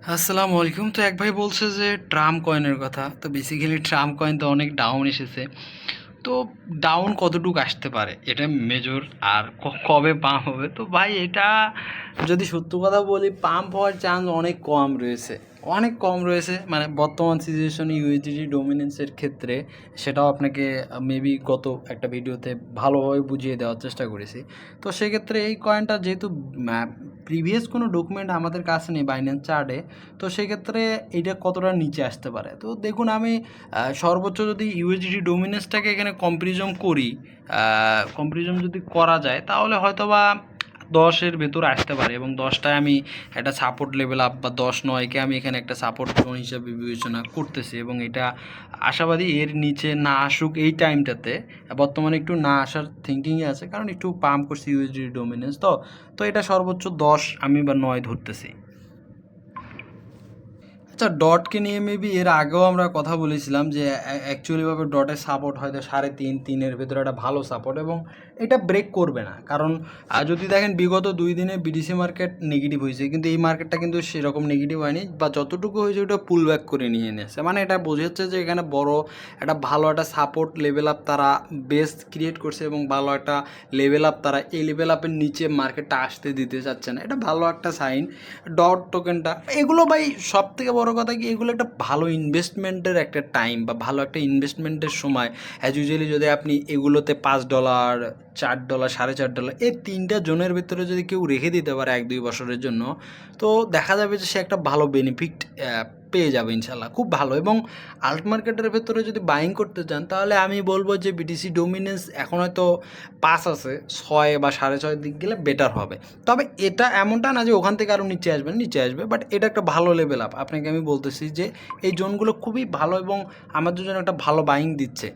আসসালামু আলাইকুম। তো এক ভাই বলছে যে ট্রাম্প কয়েনের কথা। তো বেসিক্যালি ট্রাম্প কয়েন তো অনেক ডাউন এসেছে। তো ডাউন কতটুকু আসতে পারে এটা মেজর, আর কবে পাম্প হবে? তো ভাই এটা যদি সত্য কথা বলি, পাম্প হওয়ার চান্স অনেক কম রয়েছে, অনেক কম রয়েছে। মানে বর্তমান সিচুয়েশনে ইউএসডিটি ডোমিনেন্সের ক্ষেত্রে সেটাও আপনাকে মেবি গত একটা ভিডিওতে ভালোভাবে বুঝিয়ে দেওয়ার চেষ্টা করেছি। তো সেক্ষেত্রে এই কয়েনটা যেহেতু প্রিভিয়াস কোনো ডকুমেন্ট আমাদের কাছে নেই বাইন্যান্স চার্টে, তো সেক্ষেত্রে এইটা কতটা নিচে আসতে পারে। তো দেখুন, আমি সর্বোচ্চ যদি ইউএসডিটি ডোমিনেন্সটাকে এখানে কম্পারিজম যদি করা যায়, তাহলে হয়তোবা 10-এর ভেতর আসতে পারে, এবং 10টায় আমি একটা সাপোর্ট লেভেল আপ, বা 10-9কে আমি এখানে একটা সাপোর্ট জোন হিসাবে বিবেচনা করতেছি, এবং এটা আশাবাদী এর নিচে না আসুক এই টাইমটাতে। বর্তমানে একটু না আসার থিঙ্কিংয়ে আছে, কারণ একটু পাম্প করছি ইউএসডি ডোমিনেন্স। তো এটা সর্বোচ্চ 10 আমি বা 9 ধরতেছি। আচ্ছা, ডটকে নিয়ে মেবি এর আগেও আমরা কথা বলেছিলাম যে অ্যাকচুয়ালিভাবে ডটের সাপোর্ট হয়তো 3.5-3-এর ভেতরে একটা ভালো সাপোর্ট, এবং এটা ব্রেক করবে না। কারণ যদি দেখেন বিগত 2 দিনে বিডিসি মার্কেট নেগেটিভ হয়েছে, কিন্তু এই মার্কেটটা কিন্তু সেরকম নেগেটিভ হয়নি, বা যতটুকু হয়েছে ওটা পুল ব্যাক করে নিয়ে নিয়েছে। মানে এটা বোঝাচ্ছে যে এখানে বড় একটা ভালো একটা সাপোর্ট লেভেল আপ তারা বেস ক্রিয়েট করছে, এবং ভালো একটা লেভেল আপ তারা এই লেভেল আপের নিচে মার্কেটটা আসতে দিতে চাচ্ছে না। এটা ভালো একটা সাইন। ডট টোকেনটা, এগুলো ভাই সব থেকে বড় কথা কি, এগুলো একটা ভালো ইনভেস্টমেন্টের একটা টাইম, বা ভালো একটা ইনভেস্টমেন্টের সময়। অ্যাজ ইউজুয়ালি যদি আপনি এগুলোতে $5, $4, $4.5, এই তিনটা জোনের ভিতরে যদি কেউ রেখে দিতে পারে 1-2 বছরের জন্য, তো দেখা যাবে যে সে একটা ভালো বেনিফিট পেয়ে যাবে ইনশাল্লাহ, খুব ভালো। এবং আল্ট মার্কেটের ভেতরে যদি বাইং করতে চান, তাহলে আমি বলবো যে বিটিসি ডোমিনেন্স এখন হয়তো 5 আছে, 6 বা 6.5 দিক গেলে বেটার হবে। তবে এটা এমনটা না যে ওখান থেকে আরও নিচে আসবে, বাট এটা একটা ভালো লেভেল আপ। আপনাকে আমি বলতেছি যে এই জোনগুলো খুবই ভালো, এবং আমাদের জন্য একটা ভালো বাইং দিচ্ছে।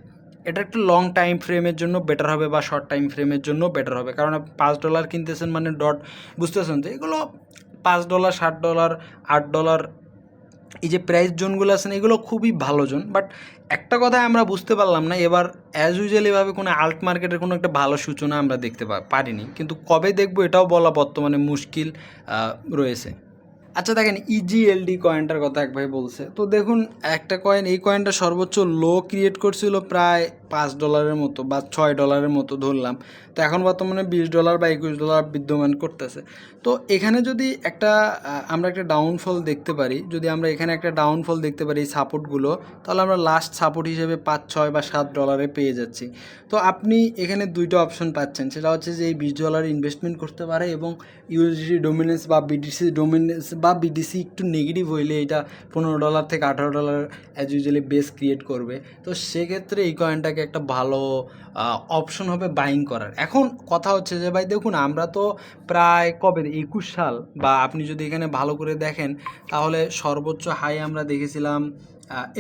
এটা একটু লং টাইম ফ্রেমের জন্য বেটার হবে, বা শর্ট টাইম ফ্রেমের জন্য বেটার হবে। কারণ আপনি $5 কিনতেছেন মানে ডট, বুঝতেছেন যে এগুলো $5, $7, $8, এই যে প্রাইস জোনগুলো আছে না, এগুলো খুবই ভালো জোন। বাট একটা কথায় আমরা বুঝতে পারলাম না এবার, অ্যাজ ইউজুয়ালিভাবে কোনো আল্ট মার্কেটের কোনো একটা ভালো সূচনা আমরা দেখতে পারিনি, কিন্তু কবে দেখবো এটাও বলা বর্তমানে মুশকিল রয়েছে। আচ্ছা দেখেন, ইজিএলডি কয়েনটার কথা এক ভাই বলছে। তো দেখুন, একটা কয়েন, এই কয়েনটা সর্বোচ্চ লো ক্রিয়েট করছিল প্রায় $5 মতো, বা $6 মতো ধরলাম। তো এখন বর্তমানে $20 বা $21 বিদ্যমান করতেছে। তো এখানে যদি একটা আমরা একটা ডাউনফল দেখতে পারি, যদি আমরা এখানে একটা ডাউনফল দেখতে পারি এই সাপোর্টগুলো, তাহলে আমরা লাস্ট সাপোর্ট হিসেবে 5, 6 বা $7 পেয়ে যাচ্ছি। তো আপনি এখানে দুইটা অপশন পাচ্ছেন, সেটা হচ্ছে যে এই $20 ইনভেস্টমেন্ট করতে পারে, এবং ইউএসডি ডোমিনেন্স বা বিডিসি ডোমিনেন্স বা বিডিসি একটু নেগেটিভ হইলে এটা $15 থেকে $18 অ্যাজ ইউজুয়ালি বেস ক্রিয়েট করবে। তো সেক্ষেত্রে এই কয়েনটাকে একটা ভালো অপশন হবে বাইং করার। এখন কথা হচ্ছে যে ভাই দেখুন, আমরা তো প্রায় কবে 21 সাল, বা আপনি যদি এখানে ভালো করে দেখেন, তাহলে সর্বোচ্চ হাই আমরা দেখেছিলাম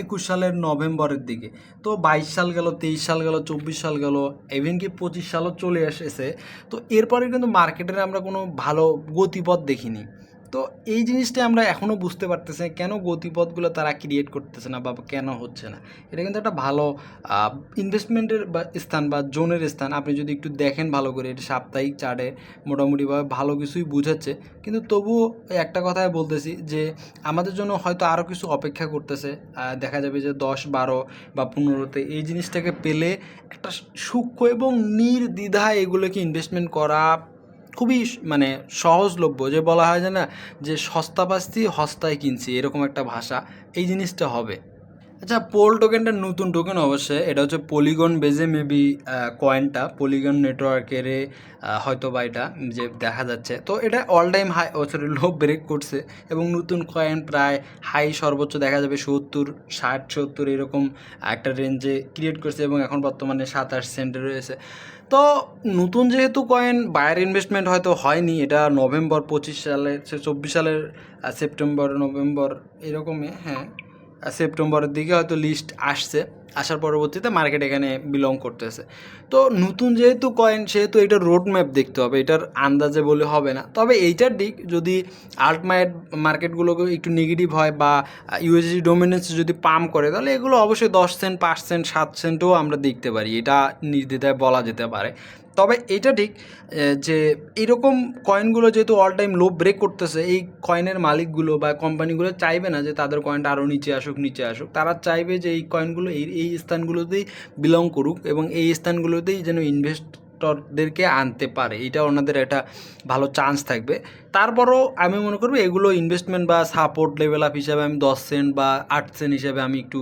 21 সালের নভেম্বরের দিকে। তো 22 সাল গেল, 23 সাল গেল, 24 সাল গেল, ইভেন কি 25 সালও চলে এসেছে। তো এরপরে কিন্তু মার্কেটের আমরা কোনো ভালো গতিপথ দেখিনি। তো এই জিনিসটা আমরা এখনও বুঝতে পারতেছি না, কেন গতিপথগুলো তারা ক্রিয়েট করতেছে না, বা কেন হচ্ছে না। এটা কিন্তু একটা ভালো ইনভেস্টমেন্টের বা স্থান, বা জোনের স্থান। আপনি যদি একটু দেখেন ভালো করে, এটা সাপ্তাহিক চার্টে মোটামুটিভাবে ভালো কিছুই বুঝাচ্ছে। কিন্তু তবুও একটা কথাই বলতেছি যে আমাদের জন্য হয়তো আরও কিছু অপেক্ষা করতেছে। দেখা যাবে যে 10, 12 বা 15-তে এই জিনিসটাকে পেলে একটা সূক্ষ্ম এবং নির্দ্বিধায় এগুলোকে ইনভেস্টমেন্ট করা খুবই মানে সহজলভ্য। যে বলা হয় যে না, যে সস্তা পাচ্ছি হস্তায় কিনছি, এরকম একটা ভাষা এই জিনিসটা হবে। আচ্ছা, পোল টোকেনটা নতুন টোকেন অবশ্যই, এটা হচ্ছে পলিগন বেজে মেবি কয়েনটা পলিগন নেটওয়ার্কের হয়তো বা এটা যে দেখা যাচ্ছে। তো এটা all time high, sorry, low break করছে, এবং নতুন কয়েন প্রায় হাই সর্বোচ্চ দেখা যাবে 70, 60, 70 এরকম একটা রেঞ্জে ক্রিয়েট করছে, এবং এখন বর্তমানে 27 সেন্টে রয়েছে। তো নতুন যেহেতু কয়েন, বায়ার ইনভেস্টমেন্ট হয়তো হয়নি, এটা নভেম্বর 25 সালের, 24 সালের সেপ্টেম্বর নভেম্বর এরকমই, হ্যাঁ, সেপ্টেম্বরের দিকে হয়তো লিস্ট আসছে। আসার পরবর্তীতে মার্কেট এখানে বিলং করতেছে। তো নতুন যেহেতু কয়েন সেহেতু এটার রোড ম্যাপ দেখতে হবে, এটার আন্দাজে বলে হবে না। তবে এইটার দিক যদি মার্কেটগুলোকে একটু নেগেটিভ হয় বা ইউএসডি ডোমিনেন্স যদি পাম্প করে, তাহলে এগুলো অবশ্যই 10 সেন্ট 5 সেন্ট 7 সেন্টও আমরা দেখতে পারি, এটা নির্দ্বিধায় বলা যেতে পারে। তবে এটা ঠিক যে এরকম কয়েনগুলো যেহেতু অল টাইম লো ব্রেক করতেছে, এই কয়েনের মালিকগুলো বা কোম্পানিগুলো চাইবে না যে তাদের কয়েনটা আরও নিচে আসুক, তারা চাইবে যে এই কয়েনগুলো এই স্থানগুলোতেই বিলং করুক এবং এই স্থানগুলোতেই যেন ইনভেস্টরদেরকে আনতে পারে, এটা ওনাদের একটা ভালো চান্স থাকবে। তারপরও আমি মনে করবো এগুলো ইনভেস্টমেন্ট বা সাপোর্ট লেভেল আপ হিসাবে আমি 10 সেন্ট বা 8 সেন্ট হিসাবে আমি একটু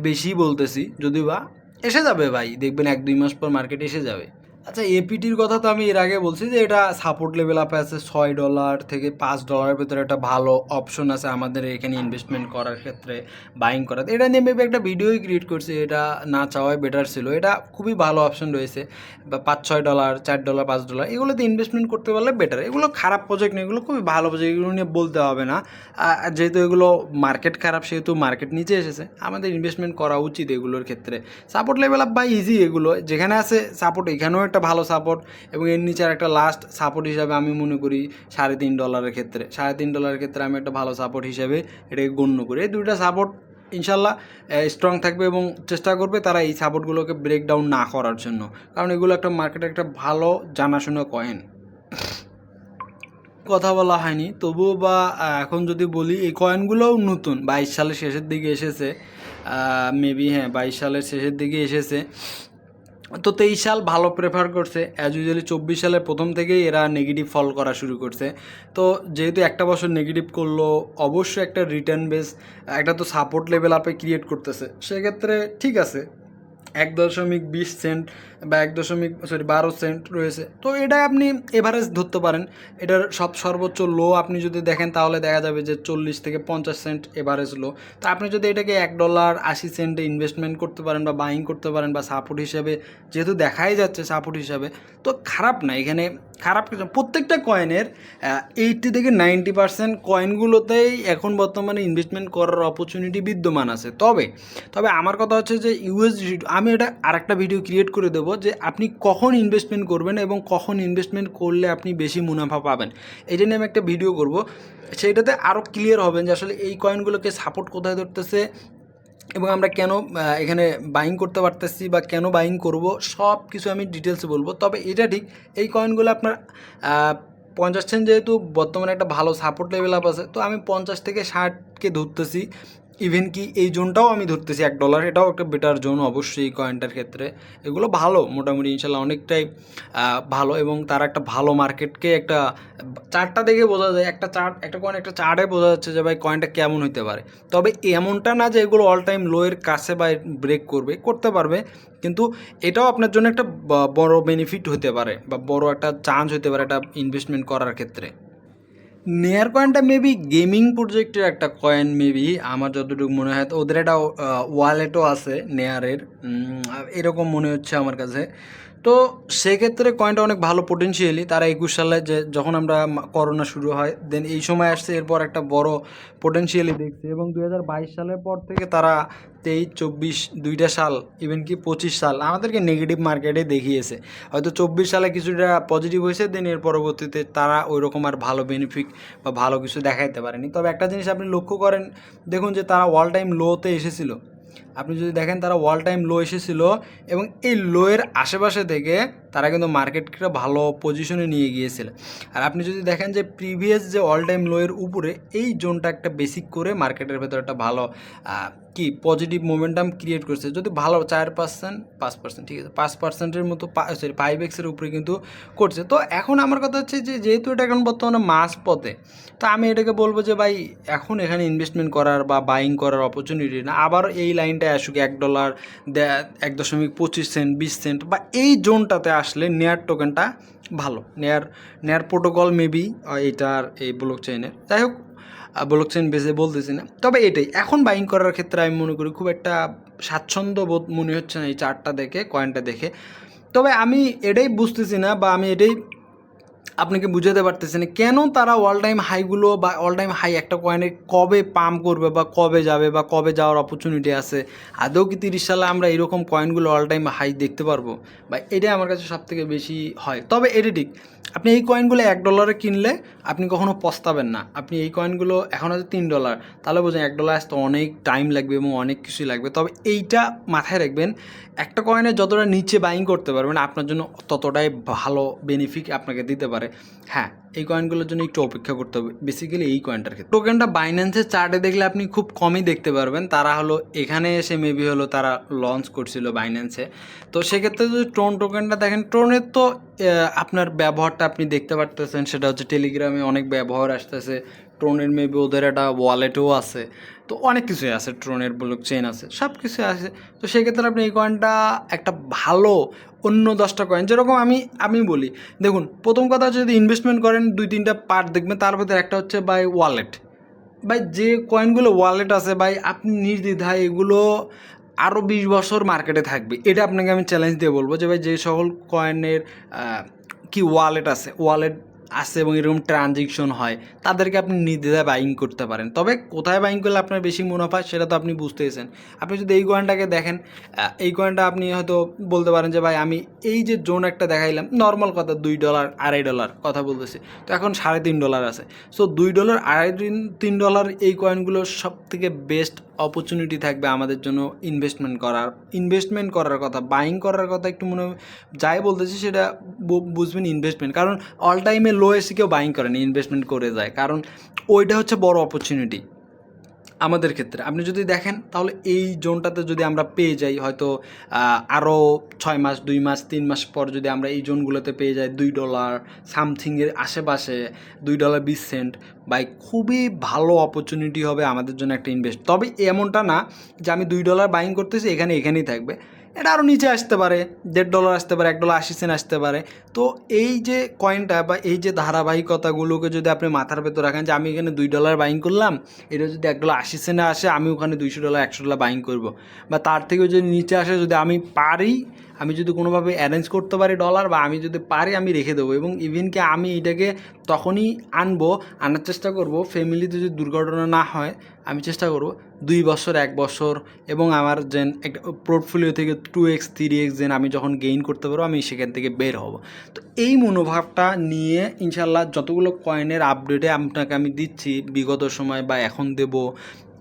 বেশি বলতেছি, যদিও বা এসে যাবে ভাই, দেখবেন 1-2 মাস পর মার্কেট এসে যাবে। আচ্ছা, এপিটির কথা তো আমি এর আগে বলছি যে এটা সাপোর্ট লেভেল আপে আছে $6 থেকে $5 ভেতরে একটা ভালো অপশন আছে আমাদের এখানে ইনভেস্টমেন্ট করার ক্ষেত্রে, বাইং করার। এটা নিয়ে মেবি একটা ভিডিওই ক্রিয়েট করছি, এটা না চাওয়াই বেটার ছিল। এটা খুবই ভালো অপশন রয়েছে, বা $5-6 $4 $5 এগুলোতে ইনভেস্টমেন্ট করতে পারলে বেটার। এগুলো খারাপ প্রজেক্ট নেই, এগুলো খুবই ভালো প্রজেক্ট, এগুলো নিয়ে বলতে হবে না। যেহেতু এগুলো মার্কেট খারাপ সেহেতু মার্কেট নিচে এসেছে, আমাদের ইনভেস্টমেন্ট করা উচিত এগুলোর ক্ষেত্রে। সাপোর্ট লেভেল আপ বা ইজি, এগুলো যেখানে আছে সাপোর্ট এখানেও একটা ভালো সাপোর্ট, এবং এর নিচে একটা লাস্ট সাপোর্ট হিসাবে আমি মনে করি $3.5 ক্ষেত্রে $3.5 ক্ষেত্রে আমি একটা ভালো সাপোর্ট হিসাবে এটাকে গণ্য করি। এই দুইটা সাপোর্ট ইনশাল্লাহ স্ট্রং থাকবে এবং চেষ্টা করবে তারা এই সাপোর্টগুলোকে ব্রেকডাউন না করার জন্য, কারণ এগুলো একটা মার্কেটে একটা ভালো জানাশোনা কয়েন। কথা বলা হয়নি তবুও বা এখন যদি বলি, এই কয়েনগুলোও নতুন 22 সালের শেষের দিকে এসেছে, মেবি হ্যাঁ 22 সালের শেষের দিকে এসেছে। তো 23 সাল ভালো প্রেফার করছে, অ্যাজ ইউজুয়ালি 24 সালের প্রথম থেকেই এরা নেগেটিভ ফল করা শুরু করছে। তো যেহেতু একটা বছর নেগেটিভ করলো, অবশ্যই একটা রিটার্ন বেস একটা তো সাপোর্ট লেভেল আপে ক্রিয়েট করতেছে, সেক্ষেত্রে ঠিক আছে 1.20 সেন্ট বা 12 সেন্ট রয়েছে। তো এটা আপনি এভারেজ ধরতে পারেন। এটার সর্বোচ্চ লো আপনি যদি দেখেন তাহলে দেখা যাবে যে 40 থেকে 50 সেন্ট এভারেজ লো। তো আপনি যদি এটাকে $1.80 ইনভেস্টমেন্ট করতে পারেন বা বাইং করতে পারেন বা সাপোর্ট হিসাবে, যেহেতু দেখাই যাচ্ছে সাপোর্ট হিসাবে, তো খারাপ না। এখানে খারাপ কিছু, প্রত্যেকটা কয়েনের 80 থেকে 90% কয়েনগুলোতেই এখন বর্তমানে ইনভেস্টমেন্ট করার অপরচুনিটি বিদ্যমান আছে। তবে আমার কথা হচ্ছে যে ইউএসডি, আমি এটা আরেকটা ভিডিও ক্রিয়েট করে দেবো যে আপনি কখন ইনভেস্টমেন্ট করবেন এবং কখন ইনভেস্টমেন্ট করলে আপনি বেশি মুনাফা পাবেন, এটা নিয়ে আমি একটা ভিডিও করব। সেইটাতে আরও ক্লিয়ার হবেন যে আসলে এই কয়েনগুলোকে সাপোর্ট কোথায় ধরতেছে এবং আমরা কেন এখানে বাইং করতে পারতেছি বা কেন বাইং করব, সব কিছু আমি ডিটেলসে বলবো। তবে এটা ঠিক, এই কয়েনগুলো আপনার 50 সেন্ট যেহেতু বর্তমানে একটা ভালো সাপোর্ট লেভেল আপ আছে, তো আমি 50 থেকে 60কে ধরতেছি। ইভেন কি এই জোনটাও আমি ধরতেছি $1, এটাও একটা বেটার জোন অবশ্যই এই কয়েনটার ক্ষেত্রে। এগুলো ভালো, মোটামুটি ইনশাল্লাহ অনেকটাই ভালো, এবং তারা একটা ভালো মার্কেটকে একটা চার্টটা দেখে বোঝা যায়, একটা কয়েন একটা চার্টে বোঝা যাচ্ছে যে ভাই কয়েনটা কেমন হতে পারে। তবে এমনটা না যে এগুলো অল টাইম লোয়ের কাছে বা ব্রেক করতে পারবে, কিন্তু এটাও আপনার জন্য একটা বড় বেনিফিট হতে পারে বা বড় একটা চান্স হতে পারে এটা ইনভেস্টমেন্ট করার ক্ষেত্রে। নেয়ার কয়েনটা মেবি গেমিং প্রজেক্টের একটা কয়েন, মেবি আমার যতটুকু মনে হয়। তো ওদের একটা ওয়ালেটও আছে নেয়ারের, এরকম মনে হচ্ছে আমার কাছে। তো সেক্ষেত্রে কয়েনটা অনেক ভালো পোটেনশিয়ালি, তারা 21 সালে যে যখন আমরা করোনা শুরু হয় দেন এই সময় আসছে, এরপর একটা বড় পোটেনশিয়ালি দেখছে, এবং 2022 সালের পর থেকে তারা 23-24 দুইটা সাল, ইভেন কি 25 সাল আমাদেরকে নেগেটিভ মার্কেটে দেখিয়েছে। হয়তো 24 সালে কিছুটা পজিটিভ হয়েছে, দেন এর পরবর্তীতে তারা ওই রকম আর ভালো বেনিফিট বা ভালো কিছু দেখাইতে পারেনি। তবে একটা জিনিস আপনি লক্ষ্য করেন, দেখুন যে তারা অল টাইম লোতে এসেছিল। আপনি যদি দেখেন তারা অল টাইম লো এসেছিল, এবং এই লোয়ের আশেপাশে থেকে তারা কিন্তু মার্কেটকে ভালো পজিশনে নিয়ে গিয়েছিল। আর আপনি যদি দেখেন যে প্রিভিয়াস যে অল টাইম লোয়ের উপরে এই জোনটা একটা বেসিক করে মার্কেটের ভেতর একটা ভালো কি পজিটিভ মোমেন্টাম ক্রিয়েট করছে। যদি ভালো 4% 5%, ঠিক আছে 5%-এর মতো, 5x-এর উপরে কিন্তু করছে। তো এখন আমার কথা হচ্ছে যে যেহেতু এটা এখন বর্তমানে মাস পথে, তো আমি এটাকে বলবো যে ভাই এখন এখানে ইনভেস্টমেন্ট করার বা বাইং করার অপরচুনিটি না, আবার এই লাইনটায় আসুক $1, 1.25 সেন্ট 20 সেন্ট বা এই জোনটাতে আসলে নেয়ার টোকেনটা ভালো। নেয়ার প্রোটোকল মেবি এইটার এই ব্লক চেইনের, যাই হোক ব্লক চেইন বেসে বলতেছি না। তবে এটাই এখন বাইং করার ক্ষেত্রে আমি মনে করি খুব একটা স্বাচ্ছন্দ্য বোধ মনে হচ্ছে না এই চার্টটা দেখে, কয়েনটা দেখে। তবে আমি এটাই বুঝতেছি না বা আমি এটাই আপনাকে বুঝাতে পারতেছে না কেন তারা অল টাইম হাইগুলো বা অল টাইম হাই একটা কয়েনে কবে পাম্প করবে বা কবে যাবে বা কবে যাওয়ার অপরচুনিটি আছে। আদৌ কি 30 সালে আমরা এরকম কয়েনগুলো অল টাইম হাই দেখতে পারবো? বা এটাই আমার কাছে সবথেকে বেশি হয়। তবে এটা ঠিক, আপনি এই কয়েনগুলো $1 কিনলে আপনি কখনো পস্তাবেন না। আপনি এই কয়েনগুলো এখন হচ্ছে $3, তাহলে বোঝেন $1 আসতে অনেক টাইম লাগবে এবং অনেক কিছুই লাগবে। তবে এইটা মাথায় রাখবেন, একটা কয়েনে যতটা নিচে বাইং করতে পারবেন আপনার জন্য ততটাই ভালো বেনিফিট আপনাকে দিতে পারে। হ্যাঁ, এই কয়েনগুলোর জন্য একটু অপেক্ষা করতে হবে, বেসিক্যালি এই কয়েনটার ক্ষেত্রে। টোকেনটা বাইন্যান্সের চার্টে দেখলে আপনি খুব কমই দেখতে পারবেন। তারা হলো এখানে এসে মেবি হলো তারা লঞ্চ করছিল বাইন্যান্সে। তো সেক্ষেত্রে যদি ট্রোন টোকেনটা দেখেন, ট্রোনের তো আপনার ব্যবহারটা আপনি দেখতে পারতেছেন, সেটা হচ্ছে টেলিগ্রামে অনেক ব্যবহার আসতেছে। ট্রোনের মেবি ওদের একটা ওয়ালেটও আছে, তো অনেক কিছুই আছে, ট্রোনের ব্লক চেইন আছে, সব কিছু আছে। তো সেক্ষেত্রে আপনি এই কয়েনটা একটা ভালো অন্য 10টা কয়েন যেরকম আমি বলি, দেখুন প্রথম কথা যদি ইনভেস্টমেন্ট করেন 2-3টা পার্ট দেখবেন, তার ভিতরে একটা হচ্ছে বাই ওয়ালেট। ভাই যে কয়েনগুলো ওয়ালেট আছে ভাই, আপনি নির্দ্বিধায় এগুলো আরও 20 বছর মার্কেটে থাকবে। এটা আপনাকে আমি চ্যালেঞ্জ দিয়ে বলবো যে ভাই যে সকল কয়েনের কি ওয়ালেট আছে এবং এরকম ট্রানজেকশন হয়, তাদেরকে আপনি নির্দ্বিধায় বাইং করতে পারেন। তবে কোথায় বাইং করলে আপনার বেশি মুনাফা সেটা তো আপনি বুঝতেইছেন। আপনি যদি এই কয়েনটাকে দেখেন, এই কয়েনটা আপনি হয়তো বলতে পারেন যে ভাই আমি এই যে জোন একটা দেখাইলাম, নর্মাল কথা $2 $2.5 কথা বলতেছি, তো এখন $3.5 আছে। সো $2 $3.5 এই কয়েনগুলোর সব থেকে বেস্ট অপরচুনিটি থাকবে আমাদের জন্য ইনভেস্টমেন্ট করার কথা, বাইং করার কথা একটু মনে যাই বলতেছি সেটা বুঝবেন ইনভেস্টমেন্ট। কারণ অল টাইমে লো এসে কেউ বাইং করে না, ইনভেস্টমেন্ট করে যায়, কারণ ওইটা হচ্ছে বড় অপরচুনিটি আমাদের ক্ষেত্রে। আপনি যদি দেখেন তাহলে এই জোনটাতে যদি আমরা পেয়ে যাই হয়তো আরও 6 মাস 2 মাস 3 মাস পর যদি আমরা এই জোনগুলোতে পেয়ে যাই $2 সামথিংয়ের আশেপাশে, $2.20, বাই খুবই ভালো অপরচুনিটি হবে আমাদের জন্য একটা ইনভেস্ট। তবে এমনটা না যে আমি $2 বাইং করতেছি এখানেই থাকবে, এটা আরও নিচে আসতে পারে, $1.5 আসতে পারে, $1.80 আসতে পারে। তো এই যে কয়েনটা বা এই যে ধারাবাহিকতাগুলোকে যদি আপনি মাথার ভেতর রাখেন যে আমি এখানে $2 বাইং করলাম, এটা যদি $1.80 আসে আমি ওখানে $200 $100 বাইং করব, বা তার থেকেও যদি নিচে আসে, যদি আমি পারি, আমি যদি কোনোভাবে অ্যারেঞ্জ করতে পারি ডলার, বা আমি যদি পারি আমি রেখে দেবো। এবং ইভেন কি আমি এটাকে তখনই আনার চেষ্টা করব, ফ্যামিলিতে যদি দুর্ঘটনা না হয় আমি চেষ্টা করব 2 বছর 1 বছর, এবং আমার যেন একটা পোর্টফোলিও থেকে 2x 3x যেন আমি যখন গেইন করতে পারবো আমি সেখান থেকে বের হব। তো এই মনোভাবটা নিয়ে ইনশাল্লাহ যতগুলো কয়েনের আপডেটে আপনাকে আমি দিচ্ছি বিগত সময় বা এখন দেব,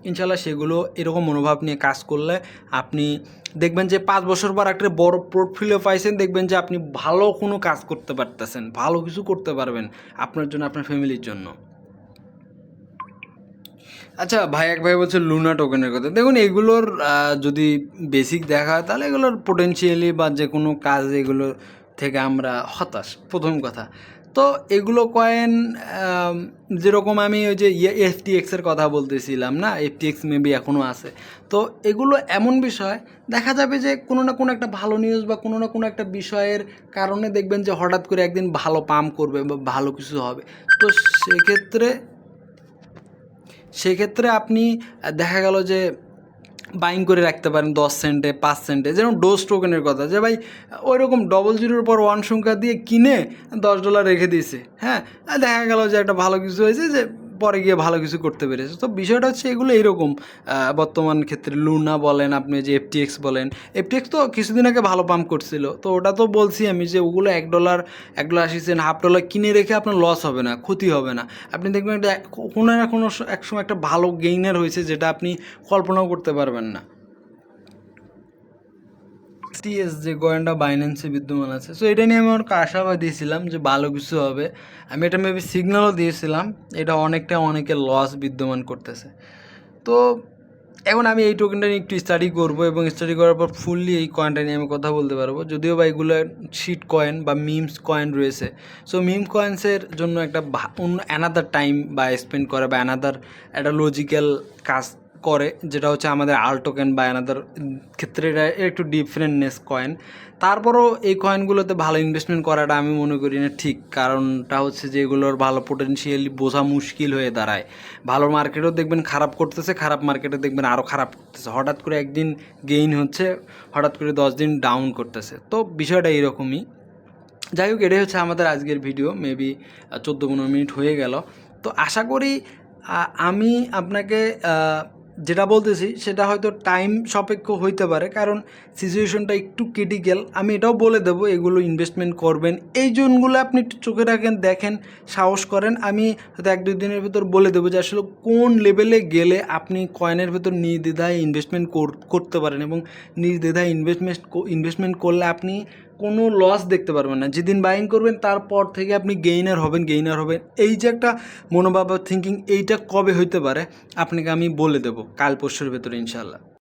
ইনশাল্লাহ সেগুলো এরকম মনোভাব নিয়ে কাজ করলে আপনি দেখবেন যে 5 বছর পর একটা বড় পোর্টফোলিও পাইছেন, দেখবেন যে আপনি ভালো কোনো কাজ করতে পারতেছেন, ভালো কিছু করতে পারবেন আপনার জন্য, আপনার ফ্যামিলির জন্য। আচ্ছা ভাই, এক ভাই বলছে লুনা টোকেনের কথা। দেখুন এগুলোর যদি বেসিক দেখা হয় তাহলে এগুলোর পোটেনশিয়ালি বা যে কোনো কাজ এগুলো থেকে আমরা হতাশ, প্রথম কথা। তো এগুলো কয়েন যেরকম আমি ওই যে এফটিএক্সের কথা বলতেছিলাম না, এফটিএক্স মেবি এখনও আছে। তো এগুলো এমন বিষয়, দেখা যাবে যে কোনো না কোনো একটা ভালো নিউজ বা কোনো না কোনো একটা বিষয়ের কারণে দেখবেন যে হঠাৎ করে একদিন ভালো পাম্প করবে বা ভালো কিছু হবে। তো সেক্ষেত্রে আপনি দেখা গেল যে বাইং করে রাখতে পারেন 10 সেন্টে 5 সেন্টে, যেমন ডোজ টোকেনের কথা, যে ভাই ওই রকম 00 পর 1 সংখ্যা দিয়ে কিনে $10 রেখে দিয়েছে। হ্যাঁ, দেখা গেল যে একটা ভালো কিছু হয়েছে, যে পরে গিয়ে ভালো কিছু করতে পেরেছে। তো বিষয়টা হচ্ছে এগুলো এইরকম। বর্তমান ক্ষেত্রে লুনা বলেন, আপনি যে এফটিএক্স বলেন, এফটিএক্স তো কিছুদিন আগে ভালো পাম্প করছিল, তো ওটা তো বলছি আমি যে ওগুলো $1 $1.80 $1/2 কিনে রেখে আপনার লস হবে না, ক্ষতি হবে না। আপনি দেখবেন একটা কোনো না কোনো এক সময় একটা ভালো গেইনার হয়েছে যেটা আপনি কল্পনাও করতে পারবেন না। টিএস যে কয়েনটা বাইন্যান্সে বিদ্যমান আছে, সো এটা নিয়ে আমি অনেক আশাবাদী ছিলাম যে ভালো কিছু হবে। আমি এটা মেবি সিগন্যালও দিয়েছিলাম, এটা অনেকে লস বিদ্যমান করতেছে। তো এখন আমি এই টোকেনটা নিয়ে একটু স্টাডি করবো, এবং স্টাডি করার পর ফুললি এই কয়েনটা নিয়ে আমি কথা বলতে পারবো। যদিও বা এগুলো শিট কয়েন বা মিমস কয়েন রয়েছে, সো মিম কয়েন্সের জন্য একটা অন্য অ্যানাদার টাইম বা স্পেন্ড করে বা অ্যানাদার একটা লজিক্যাল কাজ করে, যেটা হচ্ছে আমাদের আল টোকেন বা অ্যানাদার ক্ষেত্রে এটা একটু ডিফারেন্টনেস কয়েন। তারপরও এই কয়েনগুলোতে ভালো ইনভেস্টমেন্ট করাটা আমি মনে করি না ঠিক, কারণটা হচ্ছে যে এগুলোর ভালো পোটেনশিয়ালি বোঝা মুশকিল হয়ে দাঁড়ায়। ভালো মার্কেটেও দেখবেন খারাপ করতেছে, খারাপ মার্কেটে দেখবেন আরও খারাপ করতেছে, হঠাৎ করে একদিন গেইন হচ্ছে, হঠাৎ করে 10 দিন ডাউন করতেছে। তো বিষয়টা এইরকমই। যাই হোক, এটাই হচ্ছে আমাদের আজকের ভিডিও। মেবি 14-15 মিনিট হয়ে গেল। তো আশা করি আমি আপনাকে যেটা বলতেছি সেটা হয়তো টাইম সাপেক্ষ হইতে পারে, কারণ সিচুয়েশনটা একটু ক্রিটিক্যাল। আমি এটাও বলে দেবো এগুলো ইনভেস্টমেন্ট করবেন, এই জোনগুলো আপনি একটু চোখে রাখেন, দেখেন, সাহস করেন। আমি হয়তো 1-2 দিনের ভিতর বলে দেবো যে আসলে কোন লেভেলে গেলে আপনি কয়েনের ভেতর নির্দ্বিধায় ইনভেস্টমেন্ট করতে পারেন, এবং নির্দ্বিধায় ইনভেস্টমেন্ট করলে আপনি কোনো লস দেখতে পারবেন না। যেদিন বাইং করবেন তারপর থেকে আপনি গেইনার হবেন। এই যে একটা মনোভাব থিঙ্কিং, এইটা কবে হইতে পারে আপনাকে আমি বলে দেবো কাল পরশুর ভেতরে ইনশাল্লাহ।